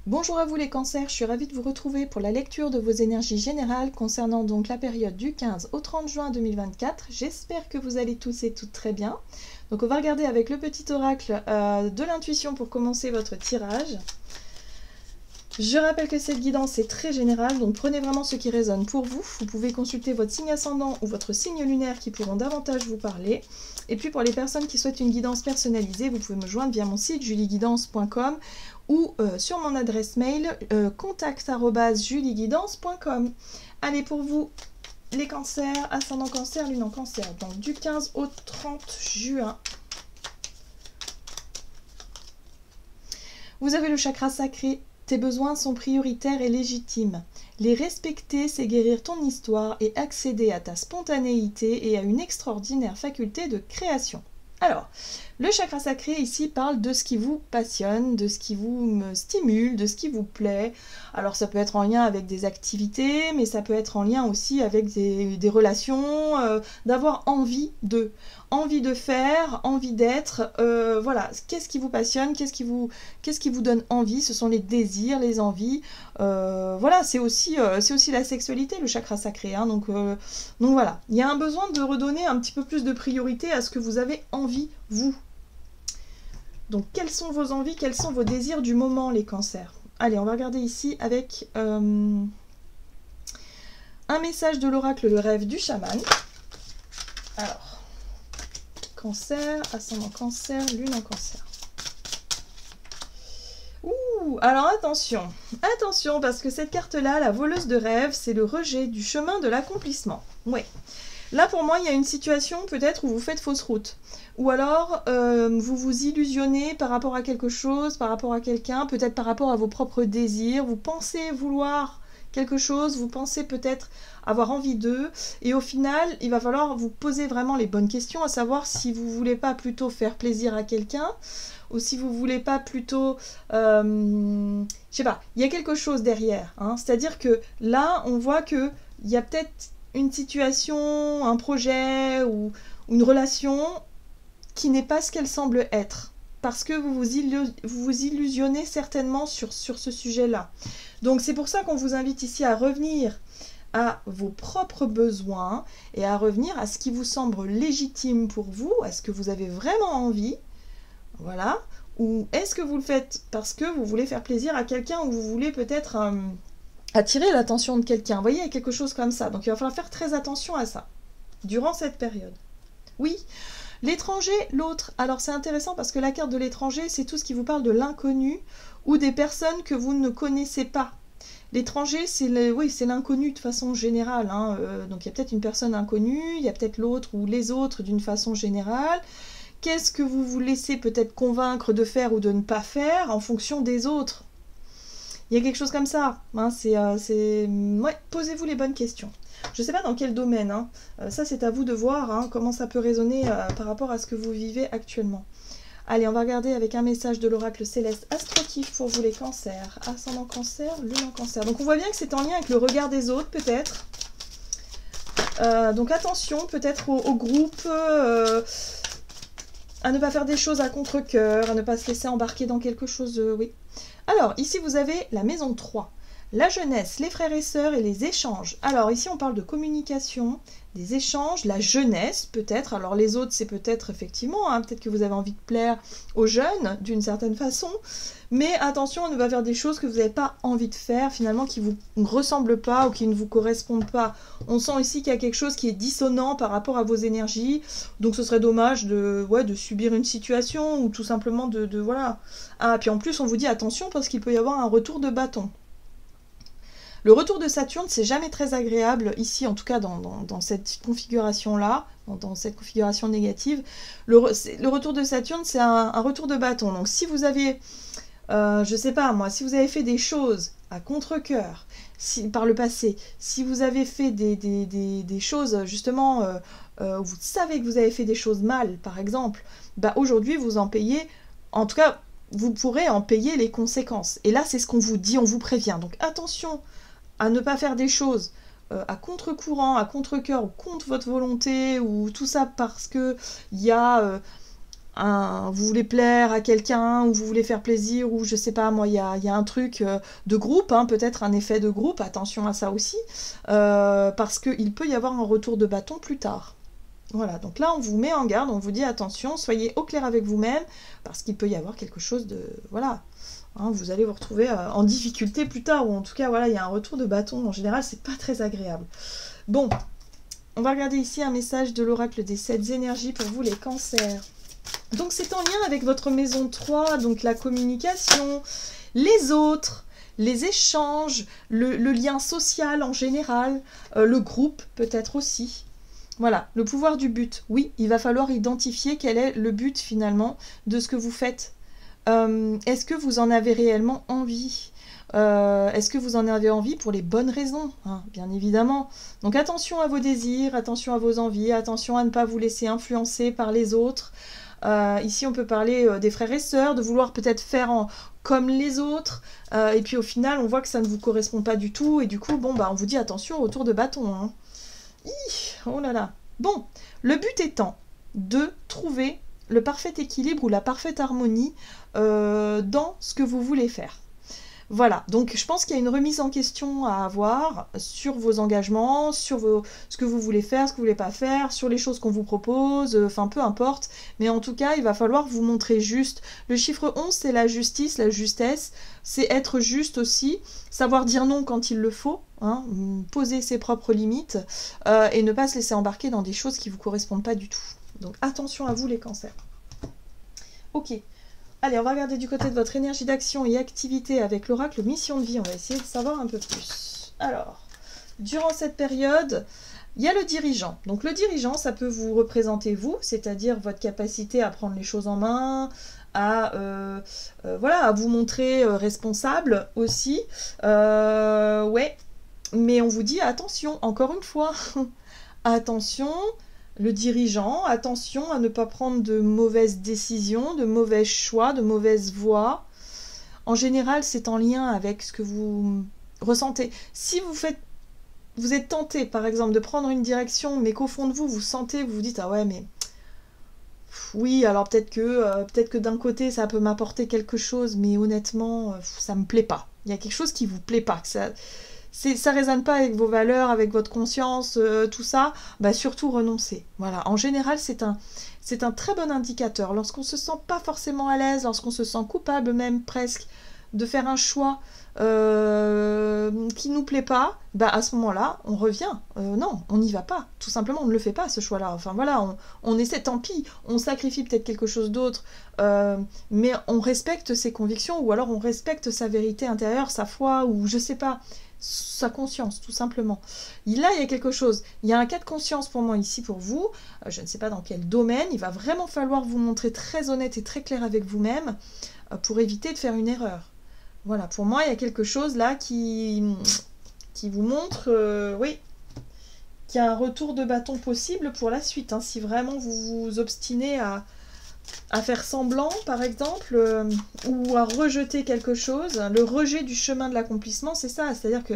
Bonjour à vous les cancers, je suis ravie de vous retrouver pour la lecture de vos énergies générales concernant donc la période du 15 au 30 juin 2024. J'espère que vous allez tous et toutes très bien. Donc on va regarder avec le petit oracle de l'intuition pour commencer votre tirage. Je rappelle que cette guidance est très générale, donc prenez vraiment ce qui résonne pour vous. Vous pouvez consulter votre signe ascendant ou votre signe lunaire qui pourront davantage vous parler. Et puis pour les personnes qui souhaitent une guidance personnalisée, vous pouvez me joindre via mon site julieguidance.com ou sur mon adresse mail contact@julieguidance.com. Allez, pour vous les cancers, ascendant cancer, lune en cancer, donc du 15 au 30 juin. Vous avez le chakra sacré. Tes besoins sont prioritaires et légitimes. Les respecter, c'est guérir ton histoire et accéder à ta spontanéité et à une extraordinaire faculté de création. Alors, le chakra sacré ici parle de ce qui vous passionne, de ce qui vous stimule, de ce qui vous plaît. Alors ça peut être en lien avec des activités, mais ça peut être en lien aussi avec des relations, d'avoir envie de faire, envie d'être. Voilà, qu'est-ce qui vous passionne, qu'est-ce qui vous donne envie, ce sont les désirs, les envies. Voilà, c'est aussi la sexualité, le chakra sacré. Hein, donc voilà, il y a un besoin de redonner un petit peu plus de priorité à ce que vous avez envie, vous. Donc quelles sont vos envies, quels sont vos désirs du moment, les cancers? Allez, on va regarder ici avec un message de l'oracle, le rêve du chaman. Alors, cancer, ascendant cancer, lune en cancer. Ouh, alors attention, parce que cette carte-là, la voleuse de rêve, c'est le rejet du chemin de l'accomplissement. Ouais. Là, pour moi, il y a une situation peut-être où vous faites fausse route. Ou alors, vous vous illusionnez par rapport à quelque chose, par rapport à quelqu'un, peut-être par rapport à vos propres désirs. Vous pensez vouloir quelque chose, vous pensez peut-être avoir envie d'eux. Et au final, il va falloir vous poser vraiment les bonnes questions, à savoir si vous ne voulez pas plutôt faire plaisir à quelqu'un, ou si vous ne voulez pas plutôt... je sais pas, il y a quelque chose derrière. Hein. C'est-à-dire que là, on voit qu'il y a peut-être une situation, un projet ou une relation qui n'est pas ce qu'elle semble être. Parce que vous vous illusionnez certainement sur ce sujet-là. Donc c'est pour ça qu'on vous invite ici à revenir à vos propres besoins et à revenir à ce qui vous semble légitime pour vous. Est-ce que vous avez vraiment envie? Voilà. Ou est-ce que vous le faites parce que vous voulez faire plaisir à quelqu'un ou vous voulez peut-être... attirer l'attention de quelqu'un. Vous voyez, il y a quelque chose comme ça. Donc il va falloir faire très attention à ça, durant cette période. Oui, l'étranger, l'autre. Alors c'est intéressant parce que la carte de l'étranger, c'est tout ce qui vous parle de l'inconnu ou des personnes que vous ne connaissez pas. L'étranger, c'est l'inconnu de façon générale. Hein. Donc il y a peut-être une personne inconnue, il y a peut-être l'autre ou les autres d'une façon générale. Qu'est-ce que vous vous laissez peut-être convaincre de faire ou de ne pas faire en fonction des autres? Il y a quelque chose comme ça. Hein, ouais, posez-vous les bonnes questions. Je ne sais pas dans quel domaine. Hein. Ça, c'est à vous de voir hein, comment ça peut résonner par rapport à ce que vous vivez actuellement. Allez, on va regarder avec un message de l'oracle céleste astroctif pour vous les cancers. Ascendant cancer, lune en cancer. Donc on voit bien que c'est en lien avec le regard des autres, peut-être. Donc attention, peut-être au groupe... à ne pas faire des choses à contre-cœur, à ne pas se laisser embarquer dans quelque chose... oui. Alors, ici, vous avez la maison 3. La jeunesse, les frères et sœurs et les échanges. Alors, ici, on parle de communication, des échanges, la jeunesse, peut-être. Alors, les autres, c'est peut-être, effectivement, hein, peut-être que vous avez envie de plaire aux jeunes, d'une certaine façon. Mais attention, on ne va faire des choses que vous n'avez pas envie de faire, finalement, qui ne vous ressemblent pas ou qui ne vous correspondent pas. On sent ici qu'il y a quelque chose qui est dissonant par rapport à vos énergies. Donc, ce serait dommage de subir une situation ou tout simplement voilà. Ah, puis en plus, on vous dit attention parce qu'il peut y avoir un retour de bâton. Le retour de Saturne, c'est jamais très agréable, ici en tout cas dans cette configuration-là, dans cette configuration négative. Le retour de Saturne, c'est un retour de bâton. Donc si vous avez, je sais pas moi, si vous avez fait des choses à contre-cœur par le passé, si vous avez fait des choses justement où vous savez que vous avez fait des choses mal, par exemple, bah aujourd'hui vous en payez, en tout cas vous pourrez en payer les conséquences. Et là c'est ce qu'on vous dit, on vous prévient. Donc attention à ne pas faire des choses à contre-courant, à contre-cœur, ou contre votre volonté, ou tout ça parce que il y a vous voulez plaire à quelqu'un, ou vous voulez faire plaisir, ou je sais pas, moi, il y a un truc de groupe, hein, peut-être un effet de groupe, attention à ça aussi, parce qu'il peut y avoir un retour de bâton plus tard. Voilà, donc là, on vous met en garde, on vous dit attention, soyez au clair avec vous-même, parce qu'il peut y avoir quelque chose de... Voilà, hein, vous allez vous retrouver en difficulté plus tard, ou en tout cas, voilà, il y a un retour de bâton, en général, c'est pas très agréable. Bon, on va regarder ici un message de l'oracle des 7 énergies pour vous, les cancers. Donc c'est en lien avec votre maison 3, donc la communication, les autres, les échanges, le lien social en général, le groupe peut-être aussi. Voilà, le pouvoir du but. Oui, il va falloir identifier quel est le but finalement de ce que vous faites. Est-ce que vous en avez réellement envie ? Est-ce que vous en avez envie pour les bonnes raisons, hein, bien évidemment. Donc attention à vos désirs, attention à vos envies, attention à ne pas vous laisser influencer par les autres. Ici, on peut parler des frères et sœurs, de vouloir peut-être faire comme les autres, et puis au final, on voit que ça ne vous correspond pas du tout, et du coup, bon, bah, on vous dit attention au tour de bâton. Hein. Oh là là. Bon, le but étant de trouver le parfait équilibre ou la parfaite harmonie dans ce que vous voulez faire. Voilà, donc je pense qu'il y a une remise en question à avoir sur vos engagements, sur ce que vous voulez faire, ce que vous voulez pas faire, sur les choses qu'on vous propose, enfin peu importe, mais en tout cas il va falloir vous montrer juste. Le chiffre 11 c'est la justice, la justesse, c'est être juste aussi, savoir dire non quand il le faut, hein, poser ses propres limites et ne pas se laisser embarquer dans des choses qui ne vous correspondent pas du tout. Donc attention à vous les cancers. Ok. Allez, on va regarder du côté de votre énergie d'action et activité avec l'oracle mission de vie. On va essayer de savoir un peu plus. Alors, durant cette période, il y a le dirigeant. Donc le dirigeant, ça peut vous représenter vous, c'est-à-dire votre capacité à prendre les choses en main, à vous montrer responsable aussi. Ouais, mais on vous dit attention, encore une fois, attention... Le dirigeant, attention à ne pas prendre de mauvaises décisions, de mauvais choix, de mauvaises voies. En général, c'est en lien avec ce que vous ressentez. Si vous êtes tenté, par exemple, de prendre une direction, mais qu'au fond de vous, vous sentez, vous vous dites « Ah ouais, mais... Oui, alors peut-être que d'un côté, ça peut m'apporter quelque chose, mais honnêtement, ça me plaît pas. Il y a quelque chose qui vous plaît pas, que ça résonne pas avec vos valeurs, avec votre conscience, tout ça, bah surtout renoncez. Voilà, en général, c'est un très bon indicateur. Lorsqu'on se sent pas forcément à l'aise, lorsqu'on se sent coupable même presque de faire un choix qui nous plaît pas, bah à ce moment-là, on revient. Non, on n'y va pas. Tout simplement, on ne le fait pas ce choix-là. Enfin voilà, on essaie, tant pis, on sacrifie peut-être quelque chose d'autre, mais on respecte ses convictions, ou alors on respecte sa vérité intérieure, sa foi, ou je sais pas. Sa conscience, tout simplement. Là, il y a quelque chose. Il y a un cas de conscience pour moi ici, pour vous. Je ne sais pas dans quel domaine. Il va vraiment falloir vous montrer très honnête et très clair avec vous-même pour éviter de faire une erreur. Voilà, pour moi, il y a quelque chose là qui vous montre, oui, qu'il y a un retour de bâton possible pour la suite. Hein, si vraiment vous vous obstinez à faire semblant, par exemple, ou à rejeter quelque chose. Le rejet du chemin de l'accomplissement, c'est ça. C'est-à-dire que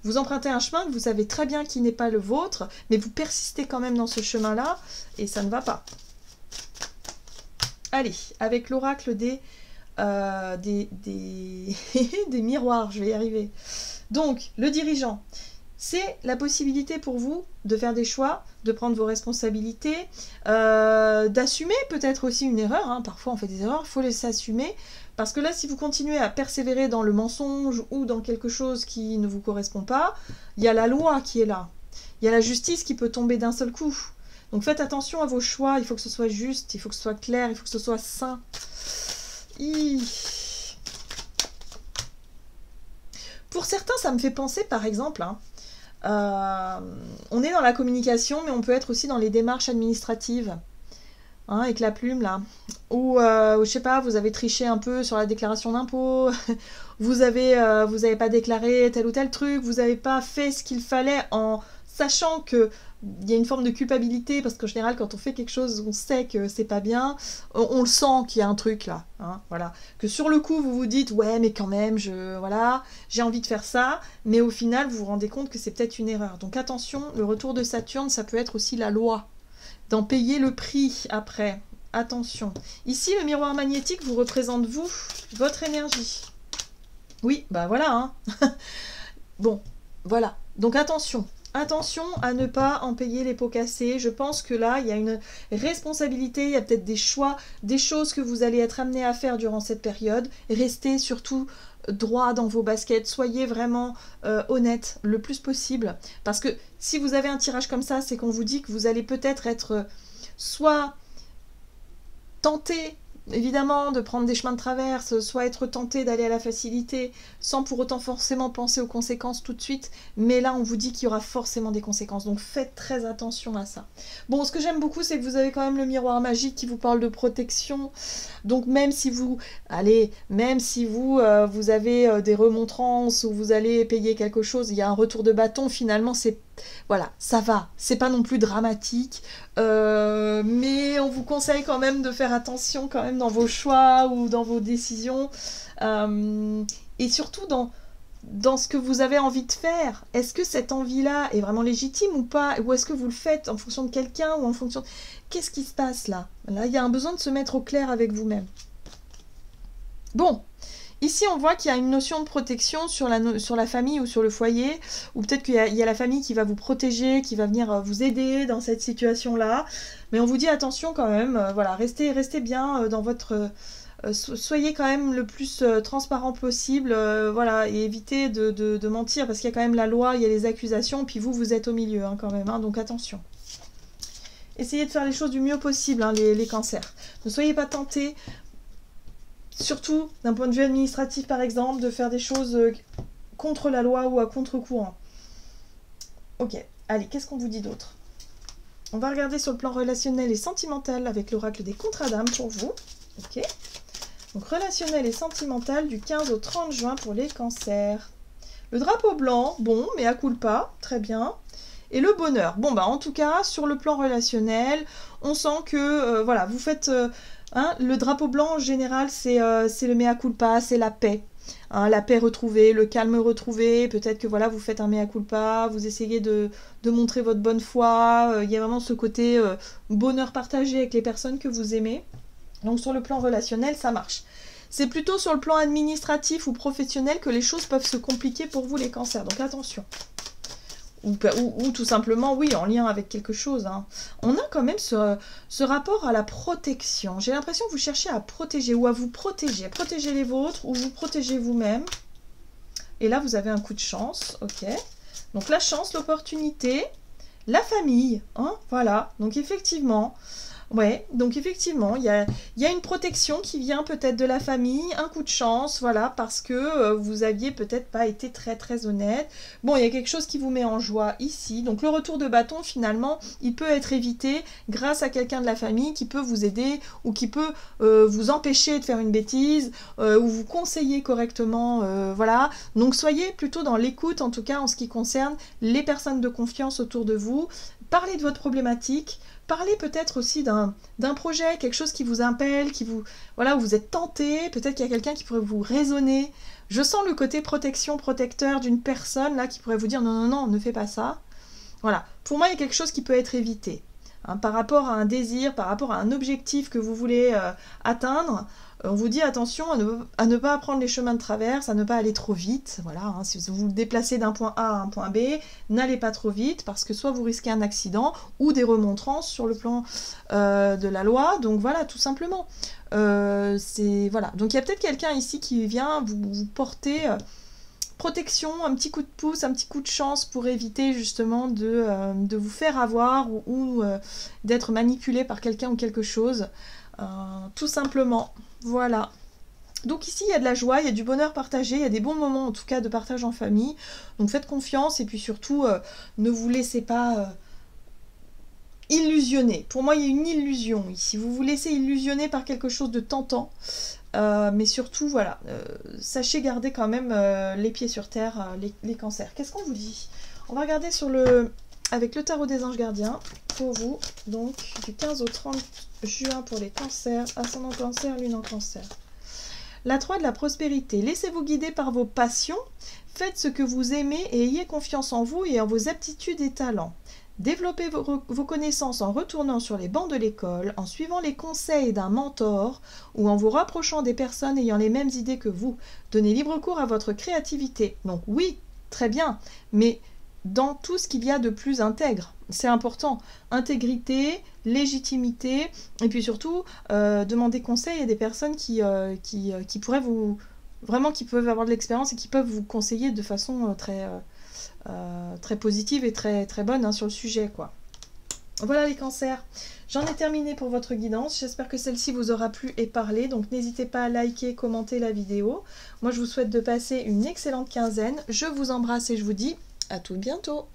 vous empruntez un chemin que vous savez très bien qui n'est pas le vôtre, mais vous persistez quand même dans ce chemin-là, et ça ne va pas. Allez, avec l'oracle des miroirs, je vais y arriver. Donc, le dirigeant. C'est la possibilité pour vous de faire des choix, de prendre vos responsabilités, d'assumer peut-être aussi une erreur. Hein. Parfois on fait des erreurs, il faut les assumer. Parce que là, si vous continuez à persévérer dans le mensonge ou dans quelque chose qui ne vous correspond pas, il y a la loi qui est là. Il y a la justice qui peut tomber d'un seul coup. Donc faites attention à vos choix, il faut que ce soit juste, il faut que ce soit clair, il faut que ce soit sain. Pour certains, ça me fait penser par exemple... Hein, on est dans la communication, mais on peut être aussi dans les démarches administratives, hein, avec la plume là, ou je sais pas, vous avez triché un peu sur la déclaration d'impôt, vous avez pas déclaré tel ou tel truc, vous n'avez pas fait ce qu'il fallait en sachant que il y a une forme de culpabilité, parce qu'en général, quand on fait quelque chose, on sait que c'est pas bien, on le sent qu'il y a un truc là, hein, voilà. Que sur le coup, vous vous dites, ouais, mais quand même, voilà, j'ai envie de faire ça, mais au final, vous vous rendez compte que c'est peut-être une erreur. Donc attention, le retour de Saturne, ça peut être aussi la loi, d'en payer le prix après. attention. Ici, le miroir magnétique vous représente vous, votre énergie. Oui, bah voilà, hein. Bon, voilà. Donc attention. Attention à ne pas en payer les pots cassés. Je pense que là, il y a une responsabilité, il y a peut-être des choix, des choses que vous allez être amené à faire durant cette période. Restez surtout droit dans vos baskets. Soyez vraiment honnête le plus possible. Parce que si vous avez un tirage comme ça, c'est qu'on vous dit que vous allez peut-être être soit tenté évidemment de prendre des chemins de traverse, soit être tenté d'aller à la facilité sans pour autant forcément penser aux conséquences tout de suite, mais là on vous dit qu'il y aura forcément des conséquences, donc faites très attention à ça. Bon, ce que j'aime beaucoup, c'est que vous avez quand même le miroir magique qui vous parle de protection, donc même si vous, vous avez des remontrances ou vous allez payer quelque chose, il y a un retour de bâton, finalement c'est voilà, ça va, c'est pas non plus dramatique, mais on vous conseille quand même de faire attention quand même dans vos choix ou dans vos décisions, et surtout dans ce que vous avez envie de faire. Est-ce que cette envie-là est vraiment légitime ou pas? Ou est-ce que vous le faites en fonction de quelqu'un ou en fonction... Qu'est-ce qui se passe là? Là, il y a un besoin de se mettre au clair avec vous-même. Bon. Ici, on voit qu'il y a une notion de protection sur la famille ou sur le foyer, ou peut-être qu'il y a la famille qui va vous protéger, qui va venir vous aider dans cette situation-là. Mais on vous dit attention quand même, voilà, restez bien dans votre... soyez quand même le plus transparent possible, voilà, et évitez de mentir, parce qu'il y a quand même la loi, il y a les accusations, puis vous êtes au milieu hein, quand même, hein, donc attention. Essayez de faire les choses du mieux possible, hein, les cancers. Ne soyez pas tentés. Surtout, d'un point de vue administratif, par exemple, de faire des choses contre la loi ou à contre-courant. Ok, allez, qu'est-ce qu'on vous dit d'autre? On va regarder sur le plan relationnel et sentimental avec l'oracle des contrats d'âme pour vous. Ok. Donc, relationnel et sentimental du 15 au 30 juin pour les cancers. Le drapeau blanc, bon, mais à culpa, très bien. Et le bonheur. Bon, bah, en tout cas, sur le plan relationnel, on sent que, voilà, vous faites... Hein, le drapeau blanc en général c'est le mea culpa, c'est la paix, hein, la paix retrouvée, le calme retrouvé, peut-être que voilà vous faites un mea culpa, vous essayez de montrer votre bonne foi, il y a vraiment ce côté bonheur partagé avec les personnes que vous aimez, donc sur le plan relationnel ça marche. C'est plutôt sur le plan administratif ou professionnel que les choses peuvent se compliquer pour vous les cancers, donc attention. Ou tout simplement, oui, en lien avec quelque chose. Hein. On a quand même ce rapport à la protection. J'ai l'impression que vous cherchez à protéger ou à vous protéger. Protéger les vôtres ou vous protéger vous-même. Et là, vous avez un coup de chance. Ok. Donc la chance, l'opportunité, la famille. Hein, voilà. Donc effectivement... Ouais, donc effectivement, il y a une protection qui vient peut-être de la famille, un coup de chance, voilà, parce que vous aviez peut-être pas été très très honnête. Bon, il y a quelque chose qui vous met en joie ici. Donc le retour de bâton, finalement, il peut être évité grâce à quelqu'un de la famille qui peut vous aider ou qui peut vous empêcher de faire une bêtise ou vous conseiller correctement, voilà. Donc soyez plutôt dans l'écoute, en tout cas en ce qui concerne les personnes de confiance autour de vous. Parlez de votre problématique. Parlez peut-être aussi d'un projet, quelque chose qui vous impelle, voilà, où vous êtes tenté, peut-être qu'il y a quelqu'un qui pourrait vous raisonner. Je sens le côté protection, protecteur d'une personne là qui pourrait vous dire non, ne fais pas ça. Voilà, pour moi il y a quelque chose qui peut être évité. Hein, par rapport à un désir, par rapport à un objectif que vous voulez atteindre, on vous dit attention à ne pas prendre les chemins de traverse, à ne pas aller trop vite. Voilà, hein, si vous vous déplacez d'un point A à un point B, n'allez pas trop vite parce que soit vous risquez un accident ou des remontrances sur le plan de la loi. Donc voilà, tout simplement. Voilà. Donc il y a peut-être quelqu'un ici qui vient vous porter protection, un petit coup de pouce, un petit coup de chance pour éviter justement de vous faire avoir ou d'être manipulé par quelqu'un ou quelque chose. Tout simplement. Voilà. Donc ici, il y a de la joie, il y a du bonheur partagé, il y a des bons moments en tout cas de partage en famille. Donc faites confiance et puis surtout, ne vous laissez pas illusionner. Pour moi, il y a une illusion ici. Vous vous laissez illusionner par quelque chose de tentant. Mais surtout, voilà, sachez garder quand même les pieds sur terre, les cancers. Qu'est-ce qu'on vous dit? On va regarder avec le tarot des anges gardiens pour vous, donc du 15 au 30 juin pour les cancers, ascendant cancer, lune en cancer. La 3 de la prospérité. Laissez-vous guider par vos passions, faites ce que vous aimez et ayez confiance en vous et en vos aptitudes et talents. Développez vos connaissances en retournant sur les bancs de l'école, en suivant les conseils d'un mentor ou en vous rapprochant des personnes ayant les mêmes idées que vous. Donnez libre cours à votre créativité. Donc oui, très bien, mais dans tout ce qu'il y a de plus intègre. C'est important. Intégrité, légitimité, et puis surtout, demander conseil à des personnes qui pourraient vous... Vraiment, qui peuvent avoir de l'expérience et qui peuvent vous conseiller de façon très positive et très bonne hein, sur le sujet, quoi. Voilà les cancers. J'en ai terminé pour votre guidance. J'espère que celle-ci vous aura plu et parlé. Donc n'hésitez pas à liker, commenter la vidéo. Moi, je vous souhaite de passer une excellente quinzaine. Je vous embrasse et je vous dis à tout bientôt.